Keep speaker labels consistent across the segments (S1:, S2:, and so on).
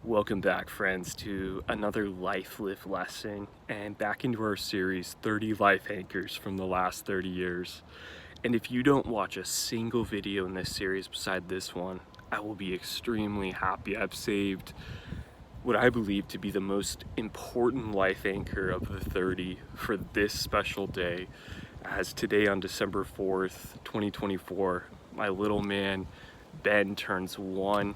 S1: Welcome back, friends, to another life live lesson and back into our series 30 life anchors from the last 30 years. And if you don't watch a single video in this series beside this one, I will be extremely happy. I've saved what I believe to be the most important life anchor of the 30 for this special day, as today on December 4th, 2024, my little man Ben turns one.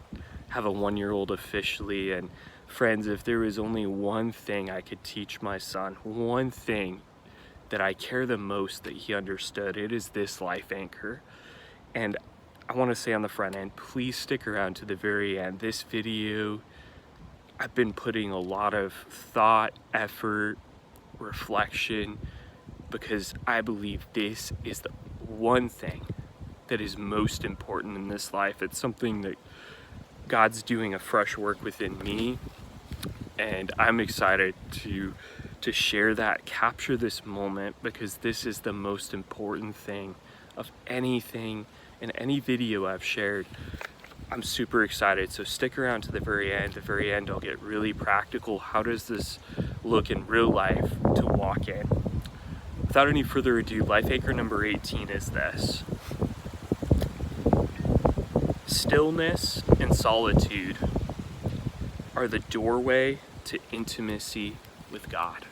S1: Have a 1-year-old officially. And friends, if there was only one thing I could teach my son, one thing that I care the most that he understood, it is this life anchor. And I want to say on the front end, please stick around to the very end. This video, I've been putting a lot of thought, effort, reflection, because I believe this is the one thing that is most important in this life. It's something that God's doing a fresh work within me, and I'm excited to share that, capture this moment, because this is the most important thing of anything in any video I've shared. I'm super excited, so stick around to the very end. At the very end, I'll get really practical. How does this look in real life to walk in? Without any further ado, life anchor number 18 is this: stillness and solitude are the doorway to intimacy with God.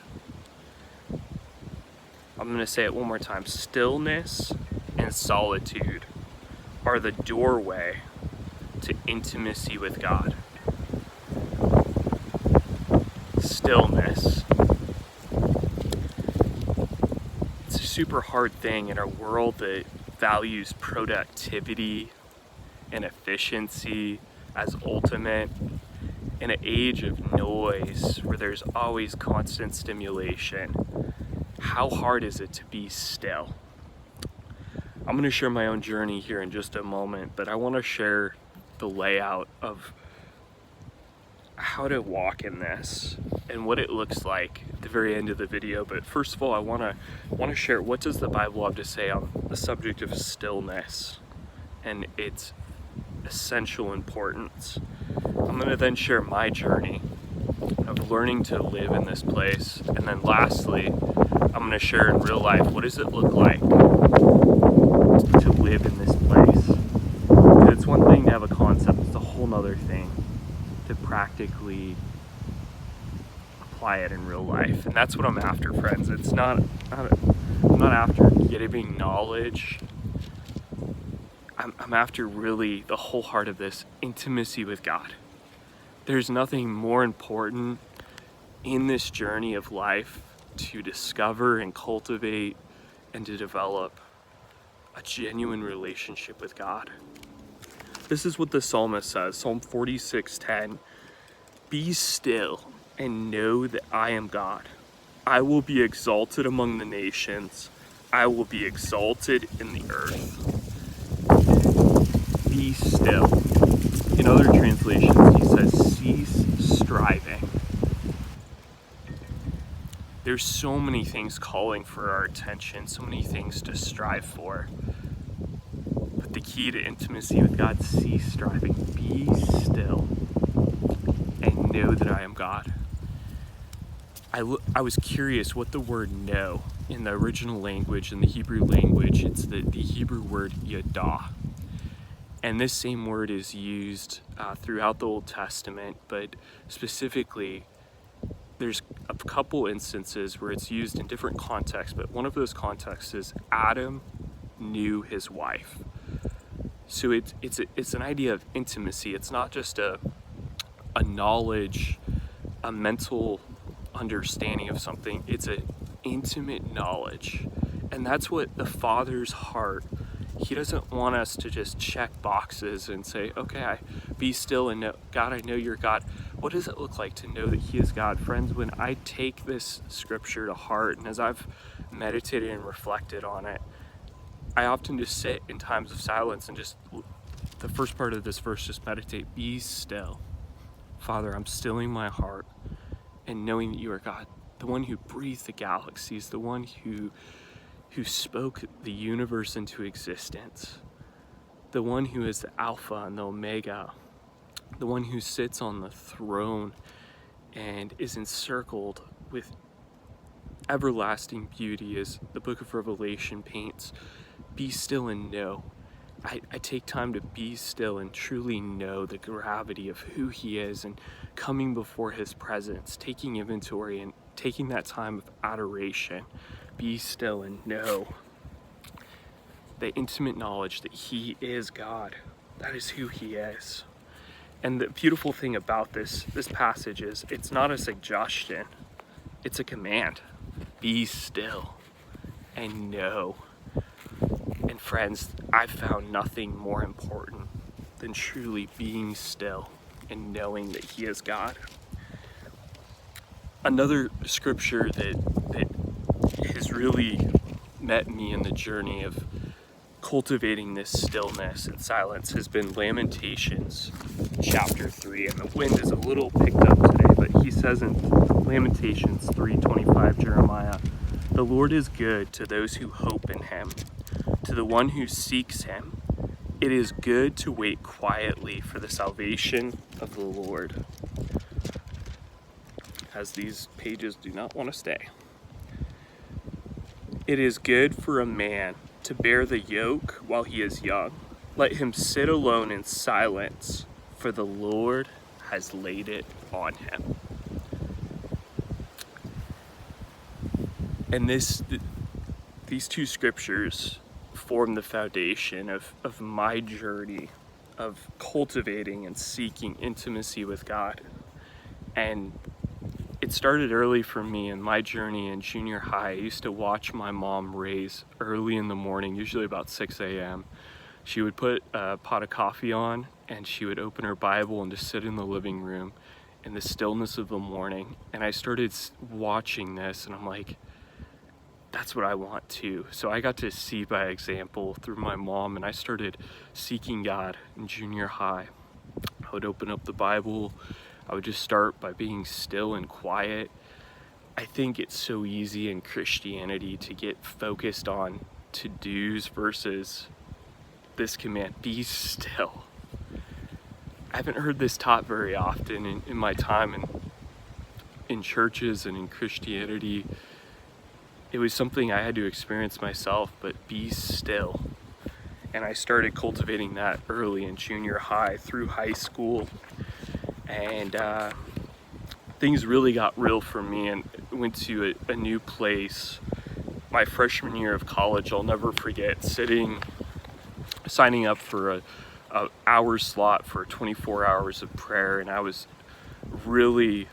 S1: I'm going to say it one more time. Stillness and solitude are the doorway to intimacy with God. Stillness. It's a super hard thing in a world that values productivity and efficiency as ultimate. In an age of noise where there's always constant stimulation, how hard is it to be still? I'm going to share my own journey here in just a moment, but I want to share the layout of how to walk in this and what it looks like at the very end of the video. But first of all, I want to share, what does the Bible have to say on the subject of stillness and its essential importance. I'm going to then share my journey of learning to live in this place, and then lastly, I'm going to share in real life, what does it look like to live in this place? And it's one thing to have a concept, it's a whole nother thing to practically apply it in real life. And that's what I'm after, friends. I'm not after getting knowledge. I'm after really the whole heart of this, intimacy with God. There's nothing more important in this journey of life to discover and cultivate and to develop a genuine relationship with God. This is what the psalmist says, Psalm 46:10. Be still and know that I am God. I will be exalted among the nations. I will be exalted in the earth. Be still. In other translations, he says, cease striving. There's so many things calling for our attention, so many things to strive for. But the key to intimacy with God, cease striving. Be still and know that I am God. I was curious what the word know in the original language, in the Hebrew language, it's the Hebrew word yadah. And this same word is used throughout the Old Testament, but specifically, there's a couple instances where it's used in different contexts, but one of those contexts is Adam knew his wife. So it's an idea of intimacy. It's not just a knowledge, a mental understanding of something. It's an intimate knowledge. And that's what the Father's heart. He doesn't want us to just check boxes and say, okay, be still and know, God, I know you're God. What does it look like to know that He is God? Friends, when I take this scripture to heart, and as I've meditated and reflected on it, I often just sit in times of silence and just, the first part of this verse, just meditate, be still. Father, I'm stilling my heart and knowing that you are God, the one who breathed the galaxies, the one who spoke the universe into existence, the one who is the Alpha and the Omega, the one who sits on the throne and is encircled with everlasting beauty, as the book of Revelation paints. Be still and know. I take time to be still and truly know the gravity of who he is, and coming before his presence, taking inventory and taking that time of adoration. Be still and know the intimate knowledge that he is God. That is who he is. And the beautiful thing about this passage is it's not a suggestion, it's a command. Be still and know. And friends, I've found nothing more important than truly being still and knowing that he is God. Another scripture that has really met me in the journey of cultivating this stillness and silence has been Lamentations chapter 3. And the wind is a little picked up today, but he says in Lamentations 3:25, Jeremiah, "The Lord is good to those who hope in him, to the one who seeks him. It is good to wait quietly for the salvation of the Lord." As these pages do not want to stay. It is good for a man to bear the yoke while he is young. Let him sit alone in silence, for the Lord has laid it on him. And these two scriptures form the foundation of my journey of cultivating and seeking intimacy with God. And it started early for me in my journey in junior high. I used to watch my mom raise early in the morning, usually about 6 a.m. She would put a pot of coffee on and she would open her Bible and just sit in the living room in the stillness of the morning. And I started watching this and I'm like, that's what I want too. So I got to see by example through my mom, and I started seeking God in junior high. I would open up the Bible. I would just start by being still and quiet. I think it's so easy in Christianity to get focused on to-dos versus this command, be still. I haven't heard this taught very often in my time in churches and in Christianity. It was something I had to experience myself, but be still. And I started cultivating that early in junior high through high school. And things really got real for me, and went to a new place. My freshman year of college, I'll never forget signing up for a hour slot for 24 hours of prayer. And I was really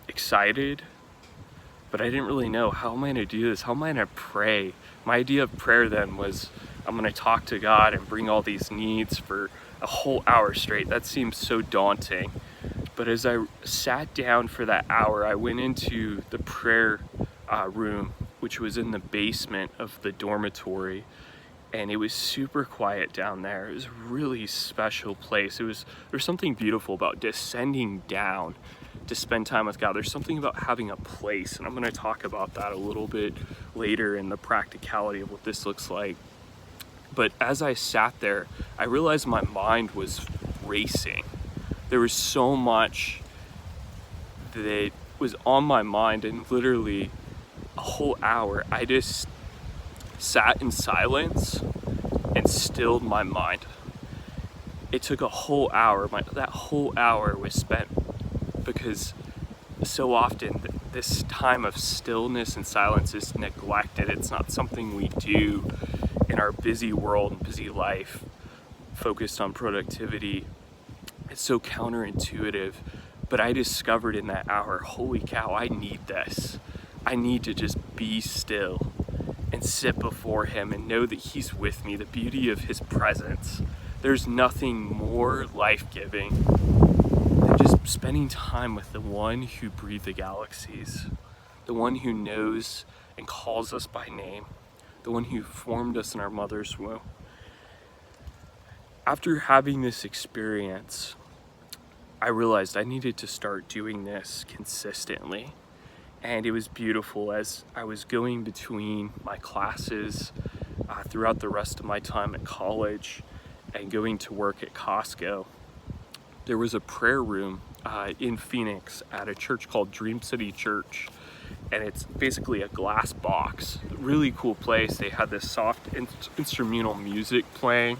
S1: excited, but I didn't really know, how am I gonna do this? How am I gonna pray? My idea of prayer then was, I'm gonna talk to God and bring all these needs for a whole hour straight. That seemed so daunting. But as I sat down for that hour, I went into the prayer room, which was in the basement of the dormitory. And it was super quiet down there. It was a really special place. There's something beautiful about descending down to spend time with God. There's something about having a place, and I'm going to talk about that a little bit later in the practicality of what this looks like. But as I sat there, I realized my mind was racing. There was so much that was on my mind, and literally a whole hour, I just sat in silence and stilled my mind. It took a whole hour. That whole hour was spent because so often this time of stillness and silence is neglected. It's not something we do in our busy world and busy life, focused on productivity. It's so counterintuitive. But I discovered in that hour, holy cow, I need this. I need to just be still and sit before him and know that he's with me, the beauty of his presence. There's nothing more life-giving than just spending time with the one who breathed the galaxies, the one who knows and calls us by name, the one who formed us in our mother's womb. After having this experience, I realized I needed to start doing this consistently. And it was beautiful as I was going between my classes throughout the rest of my time at college and going to work at Costco. there was a prayer room in Phoenix at a church called Dream City Church, and it's basically a glass box. Really cool place. They had this soft instrumental music playing,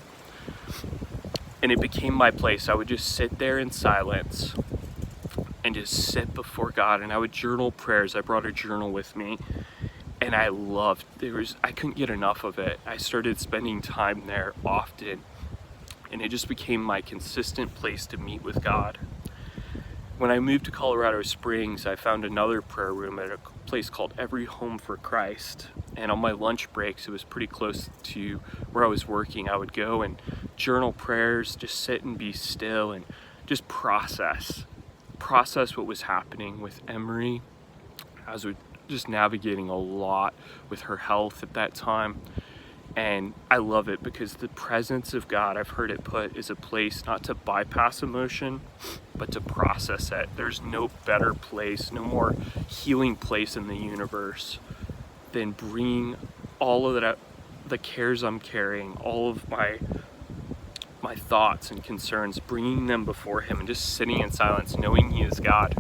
S1: and it became my place. I would just sit there in silence and just sit before God, and I would journal prayers. I brought a journal with me, and I couldn't get enough of it. I started spending time there often, and it just became my consistent place to meet with God. When I moved to Colorado Springs, I found another prayer room at a place called Every Home for Christ. And on my lunch breaks, it was pretty close to where I was working. I would go and journal prayers, just sit and be still and just process what was happening with Emery. I was just navigating a lot with her health at that time. And I love it because the presence of God, I've heard it put, is a place not to bypass emotion, but to process it. There's no better place, no more healing place in the universe than bringing all of that, the cares I'm carrying, all of my thoughts and concerns, bringing them before Him and just sitting in silence, knowing He is God,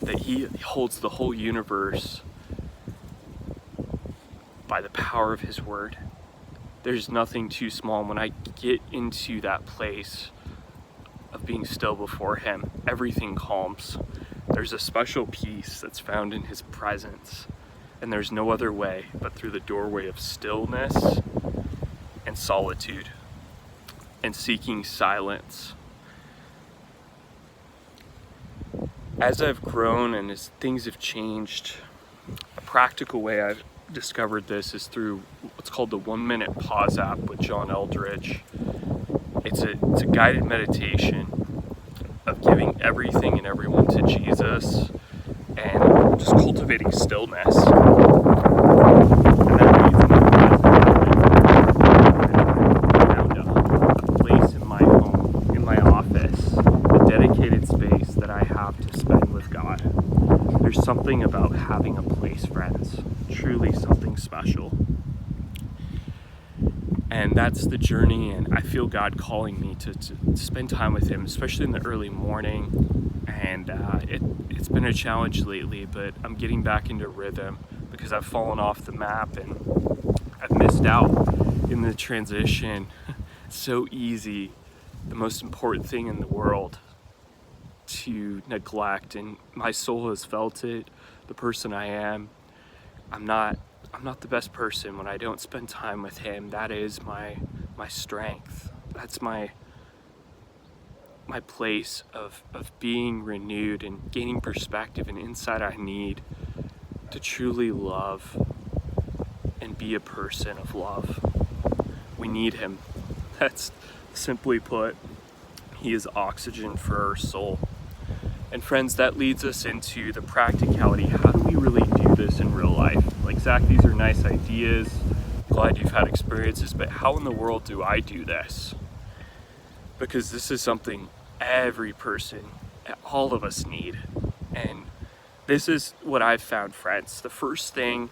S1: that He holds the whole universe by the power of His word. There's nothing too small. And when I get into that place of being still before Him, everything calms. There's a special peace that's found in His presence, and there's no other way but through the doorway of stillness and solitude and seeking silence. As I've grown and as things have changed, a practical way I've discovered this is through what's called the 1 Minute Pause app with John Eldridge. It's a guided meditation of giving everything and everyone to Jesus and just cultivating stillness. And that leads into a place in my home, in my office, a dedicated space that I have to spend with God. There's something about having a place, friends, truly something special. And that's the journey, and I feel God calling me to spend time with Him, especially in the early morning. And it's been a challenge lately, but I'm getting back into rhythm because I've fallen off the map and I've missed out in the transition. So easy, the most important thing in the world to neglect, and my soul has felt it. The person I am, I'm not the best person when I don't spend time with Him. That is my strength. That's my place of being renewed and gaining perspective and insight I need to truly love and be a person of love. We need Him. That's simply put, He is oxygen for our soul. And friends, that leads us into the practicality. How do we really do this in real life? Like, Zach, these are nice ideas. Glad you've had experiences, but how in the world do I do this? Because this is something every person, all of us need. And this is what I've found, friends. The first thing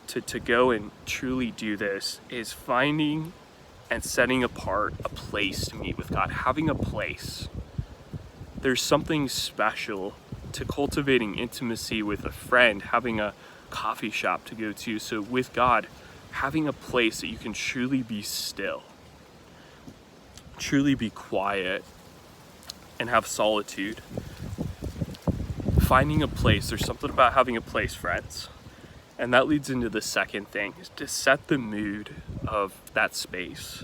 S1: to go and truly do this is finding and setting apart a place to meet with God, having a place. There's something special to cultivating intimacy with a friend, having a coffee shop to go to. So with God, having a place that you can truly be still, truly be quiet, and have solitude. Finding a place, there's something about having a place, friends. And that leads into the second thing, is to set the mood of that space.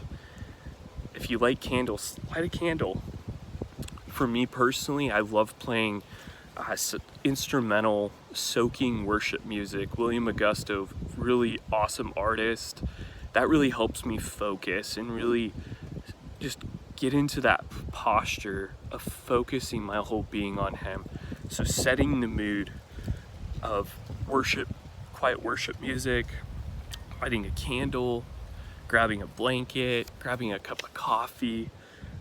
S1: If you light candles, light a candle. For me personally, I love playing instrumental, soaking worship music. William Augusto, really awesome artist. That really helps me focus and really just get into that posture of focusing my whole being on Him. So setting the mood of worship, quiet worship music, lighting a candle, grabbing a blanket, grabbing a cup of coffee.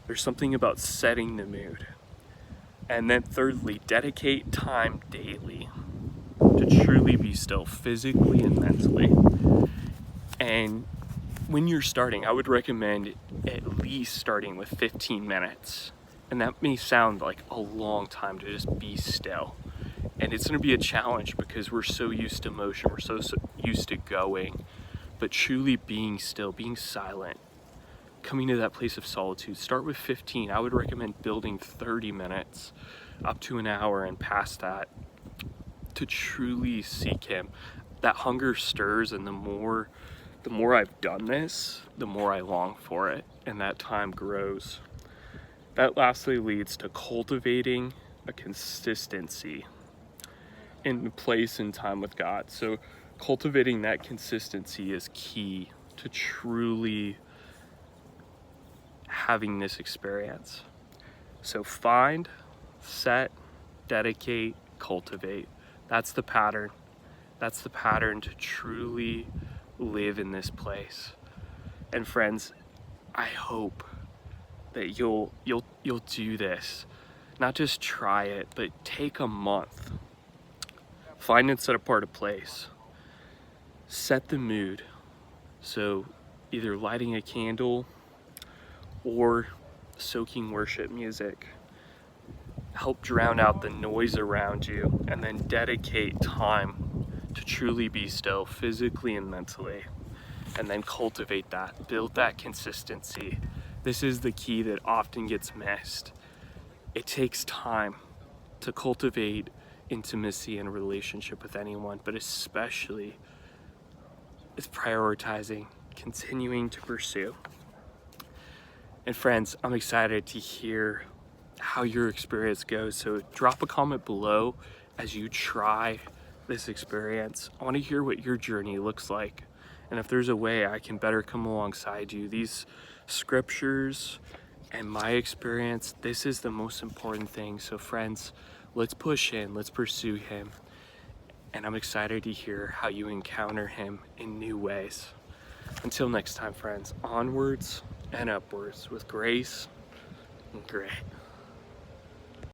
S1: There's something about setting the mood. And then thirdly, dedicate time daily to truly be still, physically and mentally. And when you're starting, I would recommend at least starting with 15 minutes And that may sound like a long time to just be still. And it's going to be a challenge because we're so used to motion, we're so used to going. But truly being still, being silent, coming to that place of solitude, start with 15. I would recommend building 30 minutes up to an hour and past that to truly seek him. That hunger stirs, and the more I've done this, the more I long for it, and that time grows. That lastly leads to cultivating a consistency in place and time with God. So cultivating that consistency is key to truly having this experience. So find, set, dedicate, cultivate. That's the pattern. That's the pattern to truly live in this place. And friends, I hope that you'll do this. Not just try it, but take a month. Find and set apart a place. Set the mood. So either lighting a candle or soaking worship music. Help drown out the noise around you, and then dedicate time to truly be still physically and mentally. And then cultivate that, build that consistency. This is the key that often gets missed. It takes time to cultivate intimacy and relationship with anyone, but especially it's prioritizing, continuing to pursue. And friends, I'm excited to hear how your experience goes. So drop a comment below as you try this experience. I want to hear what your journey looks like. And if there's a way I can better come alongside you, these scriptures and my experience, this is the most important thing. So friends, let's push in, let's pursue him. And I'm excited to hear how you encounter him in new ways. Until next time, friends, onwards and upwards with grace and grit.